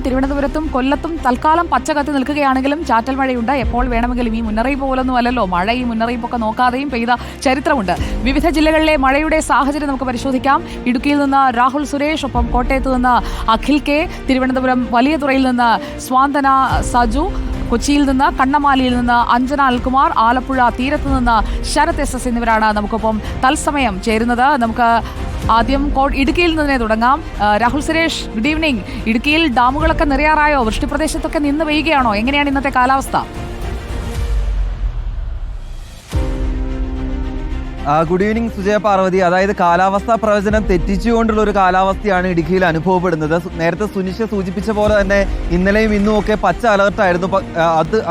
തിരുവനന്തപുരത്തും കൊല്ലത്തും തൽക്കാലം പച്ച കത്തി നിൽക്കുകയാണെങ്കിലും ചാറ്റൽ മഴയുണ്ട്. എപ്പോൾ വേണമെങ്കിലും ഈ മുന്നറിയിപ്പ് പോലൊന്നും അല്ലല്ലോ, മഴ ഈ മുന്നറിയിപ്പൊക്കെ നോക്കാതെയും പെയ്ത ചരിത്രമുണ്ട്. വിവിധ ജില്ലകളിലെ മഴയുടെ സാഹചര്യം നമുക്ക് പരിശോധിക്കാം. ഇടുക്കിയിൽ നിന്ന് രാഹുൽ സുരേഷ്, ഒപ്പം കോട്ടയത്ത് നിന്ന് അഖിൽ കെ, തിരുവനന്തപുരം വലിയതുറയിൽ നിന്ന് സ്വാന്തന സജു, കൊച്ചിയിൽ നിന്ന് കണ്ണമാലിയിൽ നിന്ന് അഞ്ജന അൽകുമാർ, ആലപ്പുഴ തീരത്ത് നിന്ന് ശരത് SS എന്നിവരാണ് നമുക്കൊപ്പം തത്സമയം ചേരുന്നത്. നമുക്ക് ആദ്യം ഇടുക്കിയിൽ നിന്ന് തുടങ്ങാം. Rahul Suresh, good evening. ഇടുക്കിയിൽ ഡാമുകളൊക്കെ നിറയാറായോ? വൃഷ്ടിപ്രദേശത്തൊക്കെ നിന്ന് പെയ്യുകയാണോ? എങ്ങനെയാണ് ഇന്നത്തെ കാലാവസ്ഥ? Good evening Sujaya Parvathi. അതായത് കാലാവസ്ഥാ പ്രവചനം തെറ്റിച്ചുകൊണ്ടുള്ള ഒരു കാലാവസ്ഥയാണ് ഇടുക്കിയിൽ അനുഭവപ്പെടുന്നത്. നേരത്തെ സുനിഷ സൂചിപ്പിച്ച പോലെ തന്നെ ഇന്നലെയും ഇന്നും ഒക്കെ പച്ച അലർട്ടായിരുന്നു.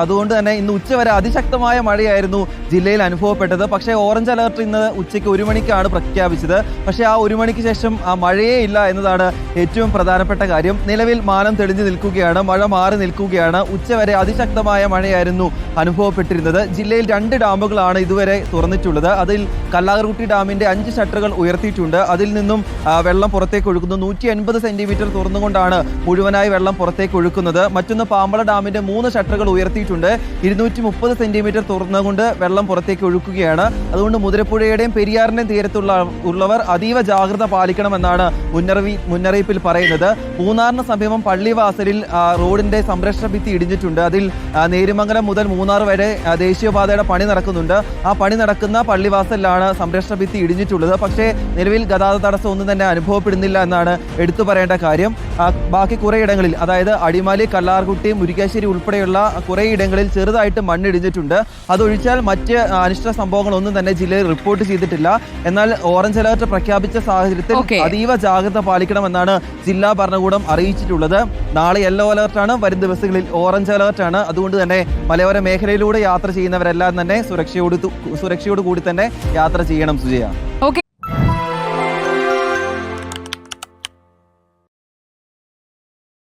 അതുകൊണ്ട് തന്നെ ഇന്ന് ഉച്ചവരെ അതിശക്തമായ മഴയായിരുന്നു ജില്ലയിൽ അനുഭവപ്പെട്ടത്. പക്ഷേ ഓറഞ്ച് അലർട്ട് ഇന്ന് ഉച്ചയ്ക്ക് 1 മണിക്കാണ് പ്രഖ്യാപിച്ചത്. പക്ഷേ ആ 1 മണിക്ക് ശേഷം ആ മഴയേ ഇല്ല എന്നതാണ് ഏറ്റവും പ്രധാനപ്പെട്ട കാര്യം. നിലവിൽ മാനം തെളിഞ്ഞു നിൽക്കുകയാണ്, മഴ മാറി നിൽക്കുകയാണ്. ഉച്ചവരെ അതിശക്തമായ മഴയായിരുന്നു അനുഭവപ്പെട്ടിരുന്നത്. ജില്ലയിൽ 2 ഡാമുകളാണ് ഇതുവരെ തുറന്നിട്ടുള്ളത്. അതിൽ കല്ലാർകുട്ടി ഡാമിന്റെ 5 ഷട്ടറുകൾ ഉയർത്തിയിട്ടുണ്ട്. അതിൽ നിന്നും വെള്ളം പുറത്തേക്ക് ഒഴുക്കുന്നു. 150 സെന്റിമീറ്റർ തുറന്നുകൊണ്ടാണ് മുഴുവനായി വെള്ളം പുറത്തേക്ക് ഒഴുക്കുന്നത്. മറ്റൊന്ന് പാമ്പള ഡാമിന്റെ 3 ഷട്ടറുകൾ ഉയർത്തിയിട്ടുണ്ട്. 230 സെന്റിമീറ്റർ തുറന്നുകൊണ്ട് വെള്ളം പുറത്തേക്ക് ഒഴുക്കുകയാണ്. അതുകൊണ്ട് മുതിരപ്പുഴയുടെയും പെരിയാറിന്റെയും തീരത്തുള്ളവർ അതീവ ജാഗ്രത പാലിക്കണമെന്നാണ് മുന്നറിയിപ്പിൽ പറയുന്നത്. മൂന്നാറിന് സമീപം പള്ളിവാസലിൽ റോഡിന്റെ സംരക്ഷണ ഭിത്തി ഇടിഞ്ഞിട്ടുണ്ട്. അതിൽ നേര്യമംഗലം മുതൽ മൂന്നാർ വരെ ദേശീയപാതയുടെ പണി നടക്കുന്നുണ്ട്. ആ പണി നടക്കുന്ന പള്ളിവാസലിലാണ് സംരക്ഷണ ഭിത്തി ഇടിഞ്ഞിട്ടുള്ളത്. പക്ഷേ നിലവിൽ ഗതാഗത തടസ്സം ഒന്നും തന്നെ അനുഭവപ്പെടുന്നില്ല എന്നാണ് എടുത്തു പറയേണ്ട കാര്യം. ബാക്കി കുറേയിടങ്ങളിൽ, അതായത് അടിമാലി, കല്ലാർകുട്ടി, മുരിക്കാശ്ശേരി ഉൾപ്പെടെയുള്ള കുറേയിടങ്ങളിൽ ചെറുതായിട്ട് മണ്ണിടിഞ്ഞിട്ടുണ്ട്. അതൊഴിച്ചാൽ മറ്റ് അനിഷ്ട സംഭവങ്ങളൊന്നും തന്നെ ജില്ലയിൽ റിപ്പോർട്ട് ചെയ്തിട്ടില്ല. എന്നാൽ ഓറഞ്ച് അലർട്ട് പ്രഖ്യാപിച്ച സാഹചര്യത്തിൽ അതീവ ജാഗ്രത പാലിക്കണമെന്നാണ് ജില്ലാ ഭരണകൂടം അറിയിച്ചിട്ടുള്ളത്. നാളെ യെല്ലോ അലർട്ടാണ്, വരും ദിവസങ്ങളിൽ ഓറഞ്ച് അലർട്ടാണ്. അതുകൊണ്ട് തന്നെ മലയോര മേഖലയിലൂടെ യാത്ര ചെയ്യുന്നവരെല്ലാം തന്നെ സുരക്ഷയോട് കൂടി തന്നെ യാത്ര ചെയ്യണം സുജയ.